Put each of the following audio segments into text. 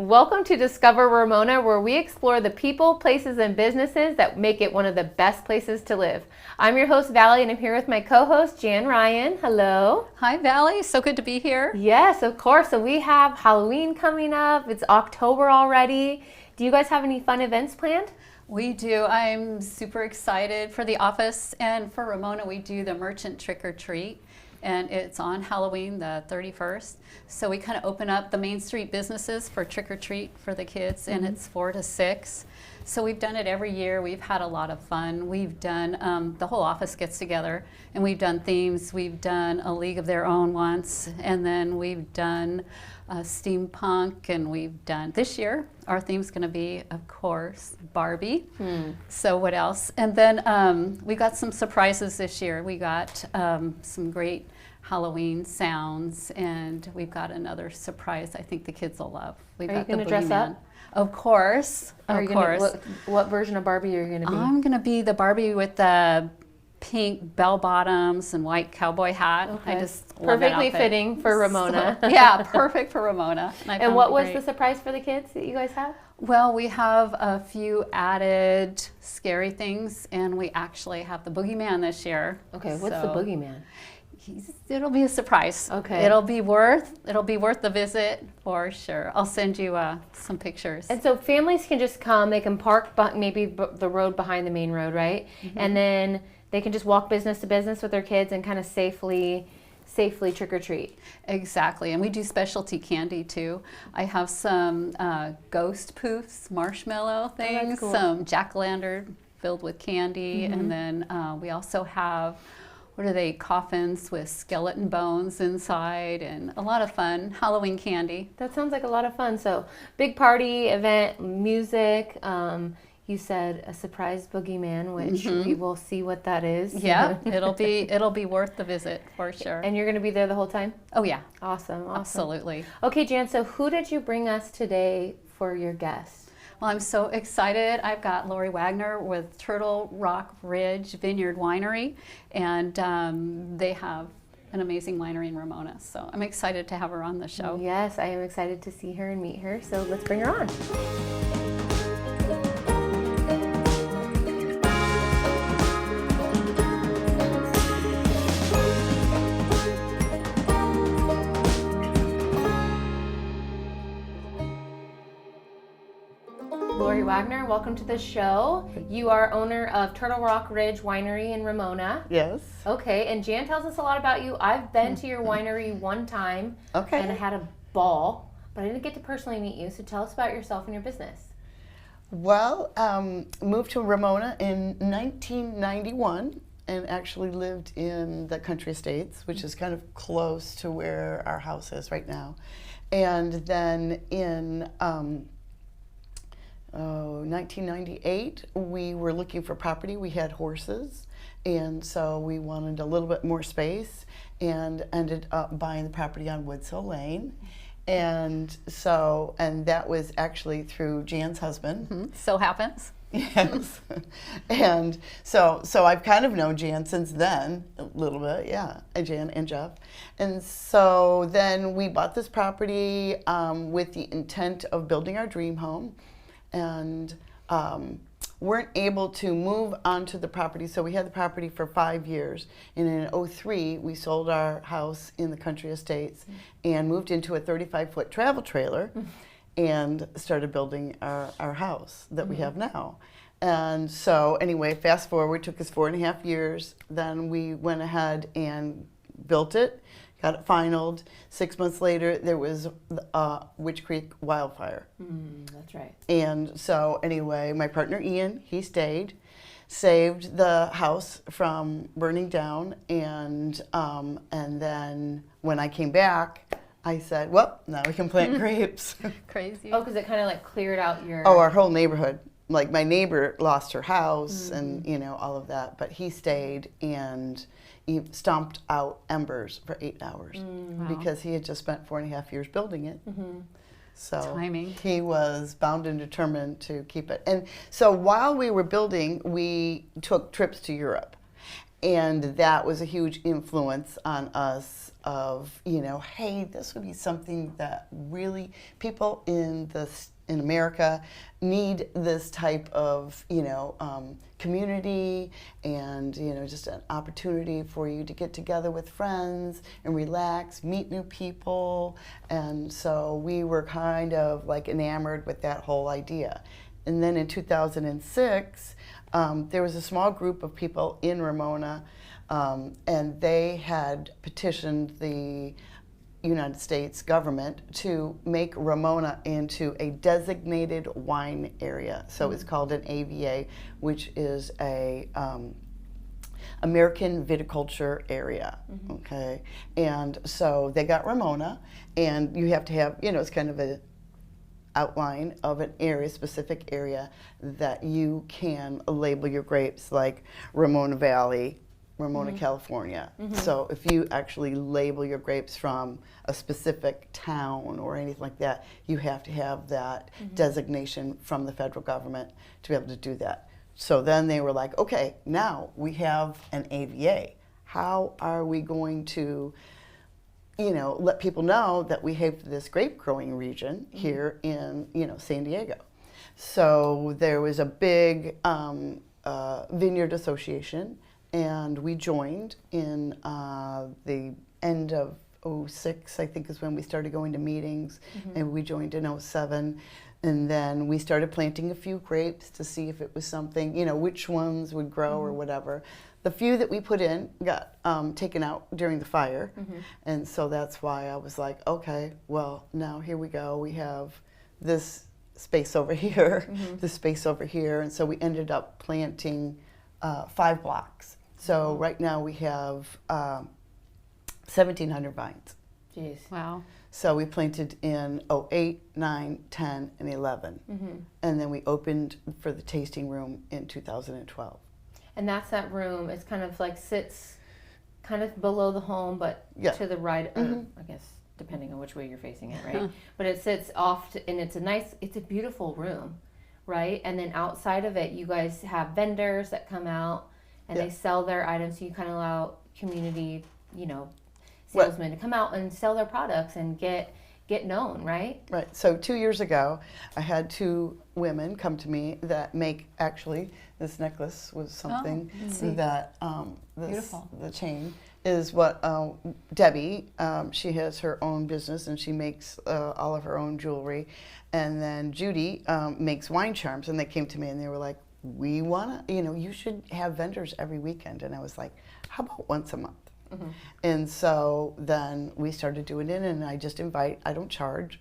Welcome to Discover Ramona, where we explore the people, places, and businesses that make it one of the best places to live. I'm your host, Valerie, and I'm here with my co-host, Jan Ryan. Hello. Hi, Valerie. So good to be here. Yes, of course. So we have Halloween coming up. It's October already. Do you guys have any fun events planned? We do. I'm super excited for the office, and for Ramona, we do the merchant trick or treat. And it's on Halloween, the 31st. So we kind of open up the Main Street businesses for trick-or-treat for the kids, and it's 4 to 6. So we've done it every year. We've had a lot of fun. We've done, the whole office gets together, and we've done themes. We've done a League of Their Own once, and then we've done steampunk, and we've done, this year, our theme's gonna be, of course, Barbie. So what else? And then we got some surprises this year. We got some great Halloween sounds, and we've got another surprise I think the kids will love. We've Are you going to dress up? Of course, of course. What version of Barbie are you going to be? I'm going to be the Barbie with the pink bell bottoms and white cowboy hat. Okay. I just love that Perfectly outfit. fitting for Ramona. So, yeah, perfect for Ramona. And what was the surprise for the kids that you guys have? Well, we have a few added scary things, and we actually have the boogeyman this year. Okay, what's the boogeyman? It'll be a surprise. Okay. It'll be worth the visit for sure. I'll send you some pictures. And so families can just come. They can park maybe the road behind the main road, right? And then they can just walk business to business with their kids and kind of safely trick or treat. Exactly, and we do specialty candy too. I have some ghost poofs, marshmallow things, cool. some jack-o'-lantern filled with candy, and then we also have, what are they, coffins with skeleton bones inside, and a lot of fun Halloween candy. That sounds like a lot of fun. So big party, event, music. You said a surprise boogeyman, which we will see what that is. Yeah, it'll be worth the visit for sure. And you're going to be there the whole time? Oh yeah. Awesome. Absolutely. Okay, Jan, so who did you bring us today for your guest? Well, I'm so excited. I've got Laurie Wagner with Turtle Rock Ridge Vineyard Winery, and they have an amazing winery in Ramona. So I'm excited to have her on the show. Yes, I am excited to see her and meet her. So let's bring her on. Laurie Wagner, welcome to the show. You are owner of Turtle Rock Ridge Winery in Ramona. Yes. Okay, and Jan tells us a lot about you. I've been to your winery one time and I had a ball, but I didn't get to personally meet you, so tell us about yourself and your business. Well, moved to Ramona in 1991 and actually lived in the country estates, which is kind of close to where our house is right now. And then in 1998, we were looking for property. We had horses, and so we wanted a little bit more space and ended up buying the property on Woods Hill Lane. And that was actually through Jan's husband. So happens. Yes. And so I've kind of known Jan since then, a little bit, yeah, Jan and Jeff. And so then we bought this property with the intent of building our dream home, and weren't able to move onto the property. So we had the property for 5 years. And in 2003, we sold our house in the country estates and moved into a 35-foot travel trailer and started building our house that we have now. And so anyway, fast forward, took us 4.5 years. Then we went ahead and built it, got it finalized. 6 months later, there was Witch Creek wildfire. That's right. And so anyway, my partner Ian, he stayed, saved the house from burning down, and then when I came back, I said, well, now we can plant grapes. Crazy. Oh, because it kind of like cleared out your... Oh, our whole neighborhood. Like my neighbor lost her house and, you know, all of that, but he stayed and he stomped out embers for 8 hours because he had just spent 4.5 years building it. So Timing. He was bound and determined to keep it. And so while we were building, we took trips to Europe. And that was a huge influence on us of, hey, this would be something that really people in America need this type of, community and, just an opportunity for you to get together with friends and relax, meet new people. And so we were kind of like enamored with that whole idea. And then in 2006, there was a small group of people in Ramona, and they had petitioned the United States government to make Ramona into a designated wine area. So it's called an AVA, which is a American viticulture area. Okay, and so they got Ramona, and you have to have, it's kind of a outline of an area, specific area that you can label your grapes, like Ramona Valley, Ramona, California. So if you actually label your grapes from a specific town or anything like that, you have to have that designation from the federal government to be able to do that. So then they were like, okay, now we have an AVA. How are we going to, let people know that we have this grape growing region here in, San Diego? So there was a big Vineyard Association, and we joined in the end of '06, I think is when we started going to meetings, and we joined in '07. And then we started planting a few grapes to see if it was something, which ones would grow or whatever. The few that we put in got taken out during the fire. And so that's why I was like, okay, well, now here we go. We have this space over here, this space over here. And so we ended up planting 5 blocks. So right now we have 1,700 vines. Jeez. Wow. So we planted in 08, 9, 10, and 11. And then we opened for the tasting room in 2012. And that's that room. It's kind of like sits kind of below the home, but to the right, or I guess depending on which way you're facing it, right? But it sits off, and it's a beautiful room, right? And then outside of it, you guys have vendors that come out and they sell their items. So you kind of allow community, salesmen to come out and sell their products and get known, right? Right. So 2 years ago, I had 2 women come to me that make, actually, this necklace was something that Beautiful. The chain is what Debbie, she has her own business and she makes all of her own jewelry. And then Judy makes wine charms, and they came to me and they were like, we want to, you should have vendors every weekend. And I was like, how about once a month? And so then we started doing it, and I just invite, I don't charge.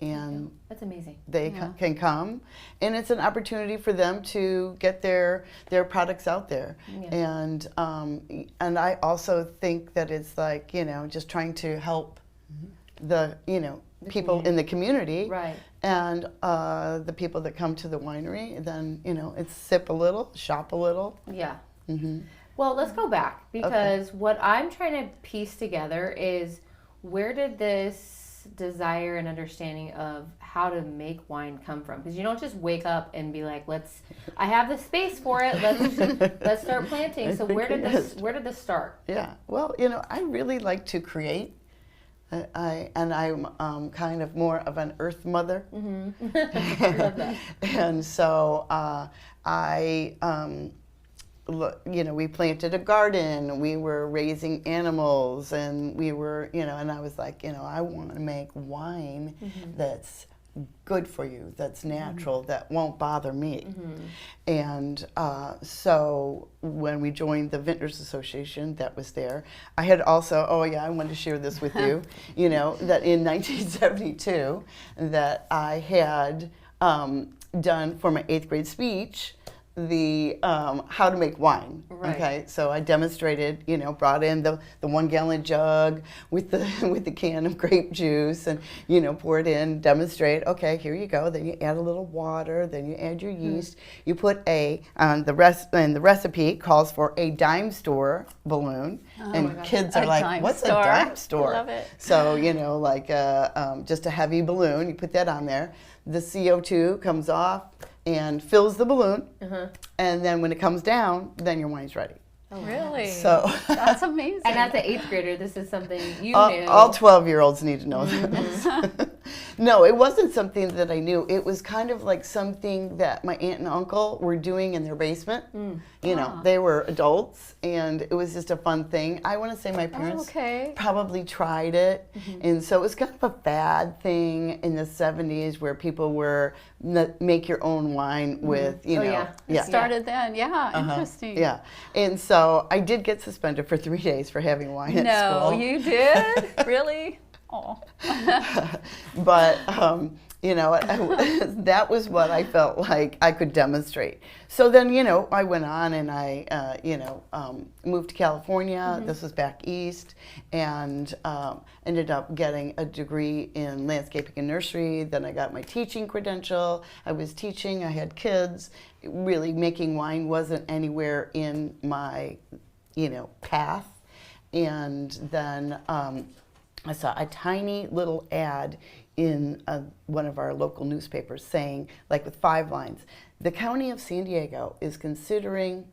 And that's amazing. They can come, and it's an opportunity for them to get their products out there. And I also think that it's like, just trying to help the people in the community, right? And the people that come to the winery, then it's sip a little, shop a little. Yeah. Well, let's go back, because what I'm trying to piece together is, where did this desire and understanding of how to make wine come from? Because you don't just wake up and be like, I have the space for it, let's start planting. So where did this start? Yeah. Well, I really like to create. I'm kind of more of an earth mother. I love that. And so we planted a garden, we were raising animals, and we were, and I was like, I want to make wine that's good for you, that's natural, that won't bother me. And so when we joined the Vintners Association that was there, I had also, I wanted to share this with you, that in 1972 that I had done for my 8th grade speech the how to make wine. Right. Okay, so I demonstrated, brought in the 1 gallon jug with the can of grape juice, and pour it in, demonstrate. Okay, here you go. Then you add a little water. Then you add your yeast. You put the recipe calls for a dime store balloon, and kids are like, "What's a dime store?" I love it. So like just a heavy balloon. You put that on there. The CO2 comes off and fills the balloon, and then when it comes down, then your wine's ready. Really? So That's amazing. And as an 8th grader, this is something you knew. all 12-year-olds need to know this. No, it wasn't something that I knew. It was kind of like something that my aunt and uncle were doing in their basement. You know, they were adults, and it was just a fun thing. I want to say my parents probably tried it, and so it was kind of a fad thing in the 70s where people were make your own wine with, you know. It started then, interesting. Yeah, and so I did get suspended for 3 days for having wine at school. No, you did? Really? Oh. But, you know, that was what I felt like I could demonstrate. So then, you know, I went on and I, you know, moved to California. This was back east, and ended up getting a degree in landscaping and nursery. Then I got my teaching credential. I was teaching. I had kids. Really, making wine wasn't anywhere in my, you know, path. And then I saw a tiny little ad in one of our local newspapers saying, like with 5 lines, the County of San Diego is considering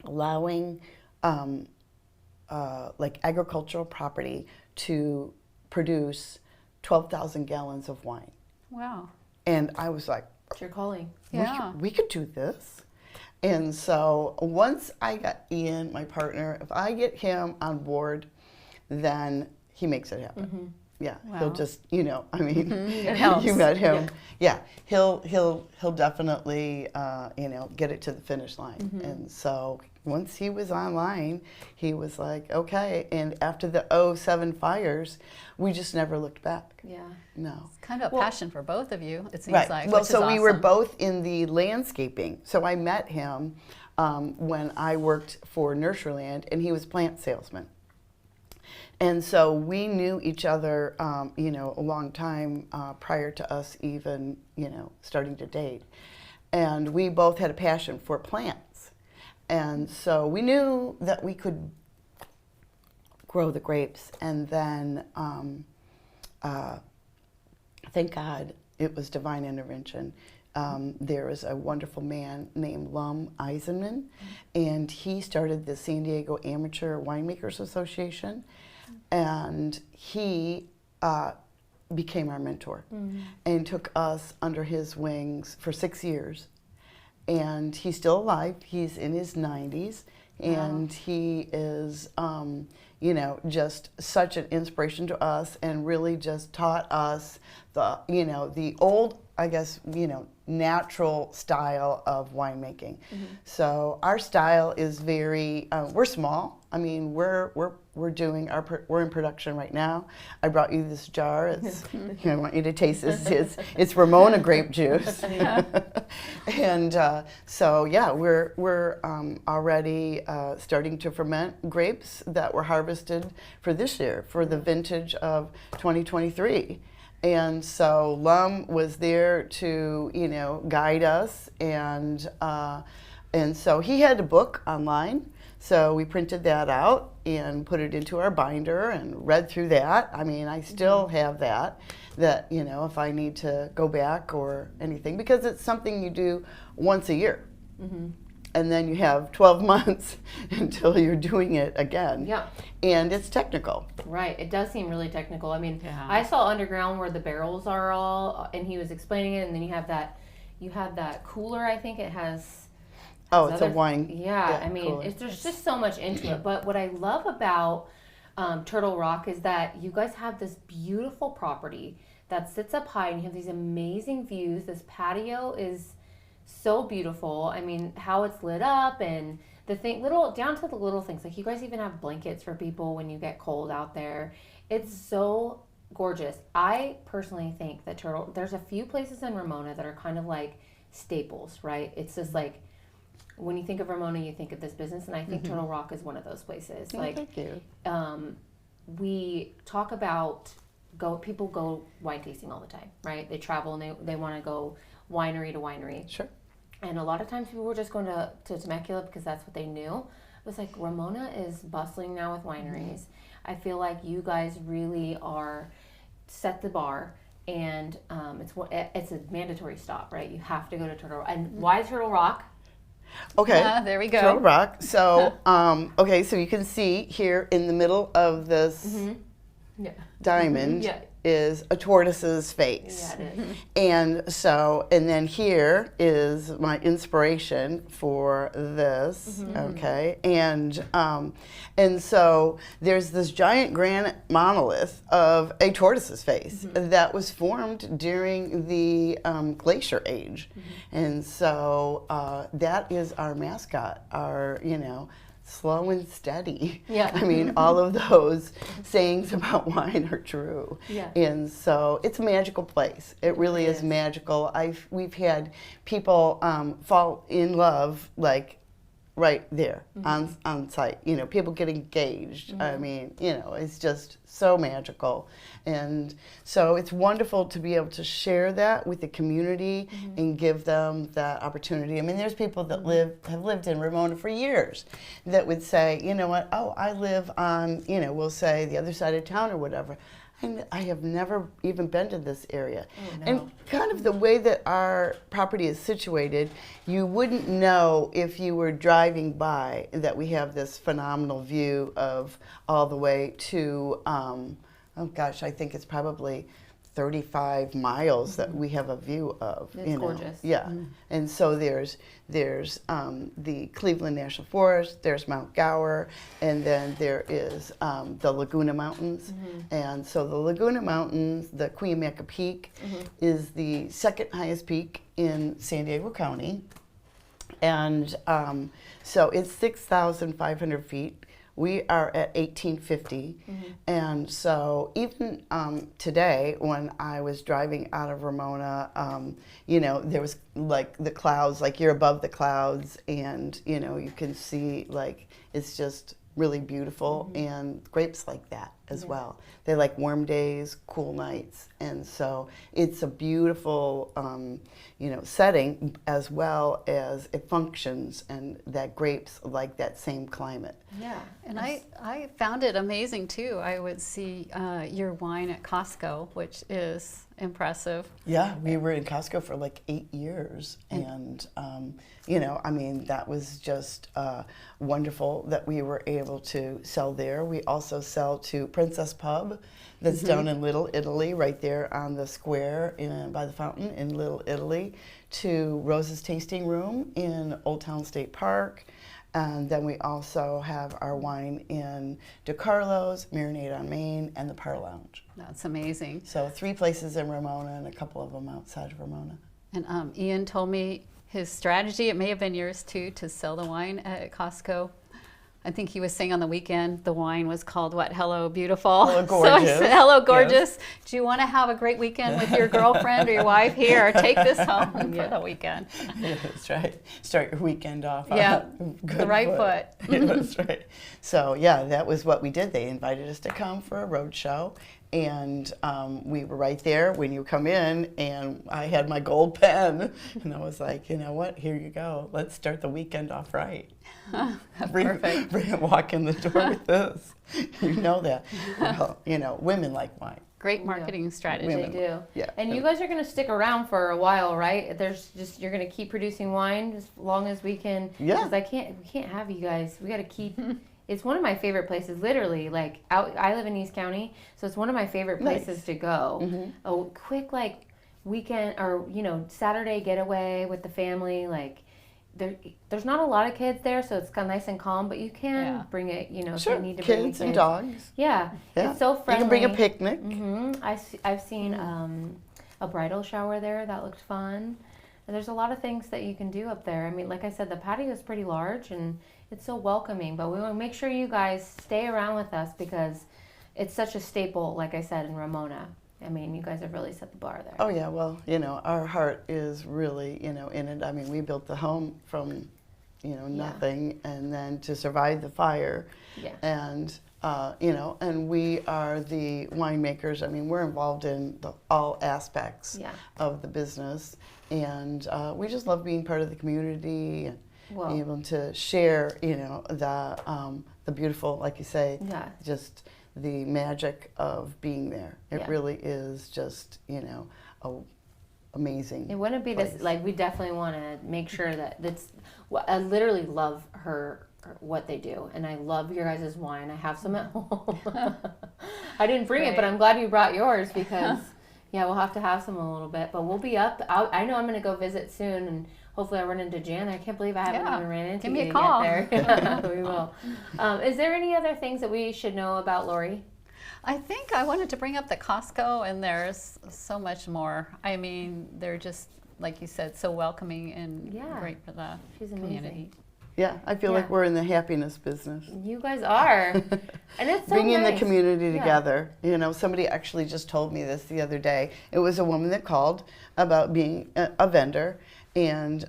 allowing like agricultural property to produce 12,000 gallons of wine. Wow. And I was like, It's your calling. we could do this. And so once I got Ian, my partner, if I get him on board, then he makes it happen. Yeah, he'll just, you know, I mean, It helps. you met him. Yeah, he'll definitely, you know, get it to the finish line. And so once he was online, he was like, okay. And after the '07 fires, we just never looked back. Yeah. No. It's kind of a passion for both of you, it seems Right. like. Well, which so is we were awesome. both in the landscaping. So I met him when I worked for Nurseryland, and he was plant salesman. And so we knew each other, you know, a long time prior to us even, you know, starting to date. And we both had a passion for plants. And so we knew that we could grow the grapes. And then, thank God, it was divine intervention. There was a wonderful man named Lum Eisenman, and he started the San Diego Amateur Winemakers Association. And he became our mentor and took us under his wings for 6 years. And he's still alive. He's in his 90s. And he is, you know, just such an inspiration to us, and really just taught us the, you know, the old, I guess, you know, natural style of winemaking. So our style is very, we're small. I mean, we're doing we're in production right now. I brought you this jar. It's, you know, I want you to taste this. It's Ramona grape juice. And so yeah, we're already starting to ferment grapes that were harvested for this year, for the vintage of 2023. And so Lum was there to, you know, guide us, and so he had a book online. So we printed that out and put it into our binder and read through that. I mean, I still have that, you know, if I need to go back or anything, because it's something you do once a year. And then you have 12 months until you're doing it again. Yeah. And it's technical. Right. It does seem really technical. I mean, I saw underground where the barrels are all, and he was explaining it, and then you have that cooler, I think it has. Oh, it's a wine. Yeah, I mean, there's just so much into it. But what I love about Turtle Rock is that you guys have this beautiful property that sits up high, and you have these amazing views. This patio is so beautiful. I mean, how it's lit up, and the thing, down to the little things. Like, you guys even have blankets for people when you get cold out there. It's so gorgeous. I personally think that there's a few places in Ramona that are kind of like staples, right? It's just like, when you think of Ramona, you think of this business, and I think Turtle Rock is one of those places. Oh, like, thank you. We talk about people go wine tasting all the time, right? They travel and they want to go winery to winery. Sure. And a lot of times people were just going to Temecula because that's what they knew. It was like, Ramona is bustling now with wineries. I feel like you guys really are set the bar, and it's a mandatory stop, right? You have to go to Turtle Rock. And why Turtle Rock? Okay. There we go. Throw a rock. So, okay, so you can see here in the middle of this Yeah. diamond Yeah. is a tortoise's face. Yeah, it is. And so, and then here is my inspiration for this, okay? And so there's this giant granite monolith of a tortoise's face that was formed during the glacier age. And so that is our mascot, our, slow and steady. Yeah. I mean, all of those sayings about wine are true. Yeah. And so it's a magical place. It really is magical. We've had people fall in love like right there on site. People get engaged. I mean, it's just so magical. And so it's wonderful to be able to share that with the community and give them that opportunity. I mean, there's people that have lived in Ramona for years that would say, you know what, I live on, we'll say the other side of town or whatever. And I have never even been to this area. Oh, no. And kind of the way that our property is situated, you wouldn't know if you were driving by that we have this phenomenal view of all the way to, oh gosh, I think it's probably 35 miles that we have a view of. It's gorgeous. Yeah, and so there's the Cleveland National Forest, there's Mount Gower, and then there is the Laguna Mountains. And so the Laguna Mountains, the Cuyamaca Peak, is the second highest peak in San Diego County. And so it's 6,500 feet. We are at 1850, and so even today, when I was driving out of Ramona, there was like the clouds, like you're above the clouds, and you can see like it's just really beautiful, and grapes like that as well. They like warm days, cool nights, and so it's a beautiful, setting as well as it functions, and that grapes like that same climate. Yeah. And I found it amazing too. I would see your wine at Costco, which is impressive. Yeah, we were in Costco for like 8 years, and I mean, that was just wonderful that we were able to sell there. We also sell to Princess Pub, that's down in Little Italy, right there on the square by the fountain in Little Italy, to Rose's Tasting Room in Old Town State Park. And then we also have our wine in DeCarlo's, Marinade on Main, and the Par Lounge. That's amazing. So 3 places in Ramona and a couple of them outside of Ramona. And Ian told me his strategy, it may have been yours too, to sell the wine at Costco. I think he was saying on the weekend the wine was called what? Hello Beautiful. Hello Gorgeous. So I said, Hello Gorgeous. Yes. Do you want to have a great weekend with your girlfriend or your wife? Here, take this home for the weekend. Yeah, that's right. Start your weekend off. Yeah, good the right foot. Yeah, that's right. So yeah, that was what we did. They invited us to come for a road show. And we were right there when you come in, and I had my gold pen, and I was like, you know what, here you go. Let's start the weekend off right. Perfect. Walk in the door with this. You know that. Well, women like wine. Great marketing strategy. They do. Yeah. And you guys are going to stick around for a while, right? You're going to keep producing wine as long as we can. Yeah. Because we can't have you guys. We got to keep. It's one of my favorite places, literally. Like I live in East County, so it's one of my favorite places to go. A quick weekend or Saturday getaway with the family. Like there's not a lot of kids there, so it's kind of nice and calm. But you can bring it. If Sure. you need to bring Kids and dogs. Yeah, it's so friendly. You can bring a picnic. I've seen a bridal shower there that looked fun. And there's a lot of things that you can do up there. I mean, like I said, the patio is pretty large and it's so welcoming. But we want to make sure you guys stay around with us because it's such a staple, like I said, in Ramona. I mean, you guys have really set the bar there. Oh yeah, well, our heart is really, in it. I mean, we built the home from, nothing, and then to survive the fire. Yeah. And and we are the winemakers. I mean, we're involved in all aspects of the business, and we just love being part of the community and being able to share, the beautiful, like you say, just the magic of being there. It really is just, amazing. It wouldn't be place. this, like, we definitely want to make sure that I literally love what they do, and I love your guys' wine. I have some at home. I didn't bring it, but I'm glad you brought yours because, yeah, we'll have to have some a little bit, but we'll be up. I know I'm going to go visit soon, and hopefully I'll run into Jan. I can't believe I haven't even ran into you Give me a call. yet there. We will. Is there any other things that we should know about Laurie? I think I wanted to bring up the Costco, and there's so much more. I mean, they're just, like you said, so welcoming and great for the community. Yeah, I feel like we're in the happiness business. You guys are. And it's so bringing nice. the community together. You know, somebody actually just told me this the other day. It was a woman that called about being a vendor, and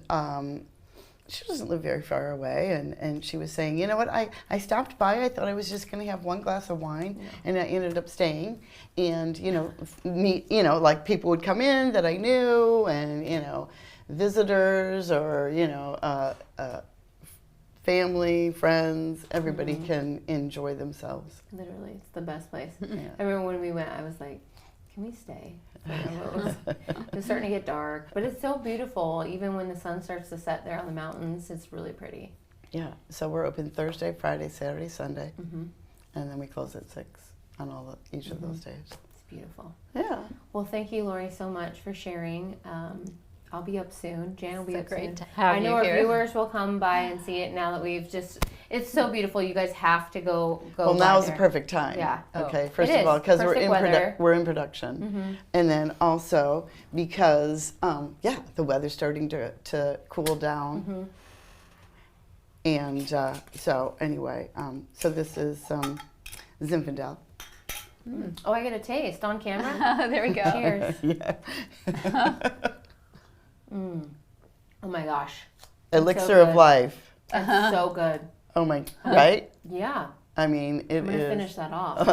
she doesn't live very far away, and she was saying, you know what, I stopped by, I thought I was just going to have one glass of wine, and I ended up staying, and, you know, meet, you know, like people would come in that I knew, and, you know, visitors, or, you know, family, friends, everybody can enjoy themselves. Literally, it's the best place. I remember when we went, I was like, can we stay? It was starting to get dark, but it's so beautiful. Even when the sun starts to set there on the mountains, it's really pretty. Yeah, so we're open Thursday, Friday, Saturday, Sunday, and then we close at 6 on each of those days. It's beautiful. Yeah. Well, thank you, Laurie, so much for sharing. I'll be up soon. Jan will be up soon. Great to have I know you our here. viewers will come by and see it now that we've it's so beautiful. You guys have to go Well, by now's there. the perfect time. Yeah. Okay, first It of all, is. because Perfect weather. we're in production. And then also because, the weather's starting to cool down. And so anyway, so this is Zinfandel. Oh, I get a taste on camera? There we go. Cheers. Yeah. Oh my gosh. Elixir of life. It's so good. Oh my, right? Yeah. I mean, it I'm going to is. finish that off.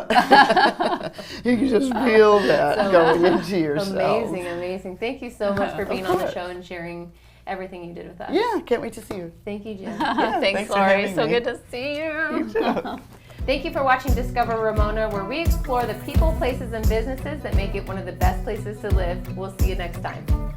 You can just feel that going into yourself. Amazing, amazing. Thank you so much for being on the show and sharing everything you did with us. Yeah, can't wait to see you. Thank you, Jen. Thanks, for Laurie. having So me. good to see you. Thank you for watching Discover Ramona, where we explore the people, places, and businesses that make it one of the best places to live. We'll see you next time.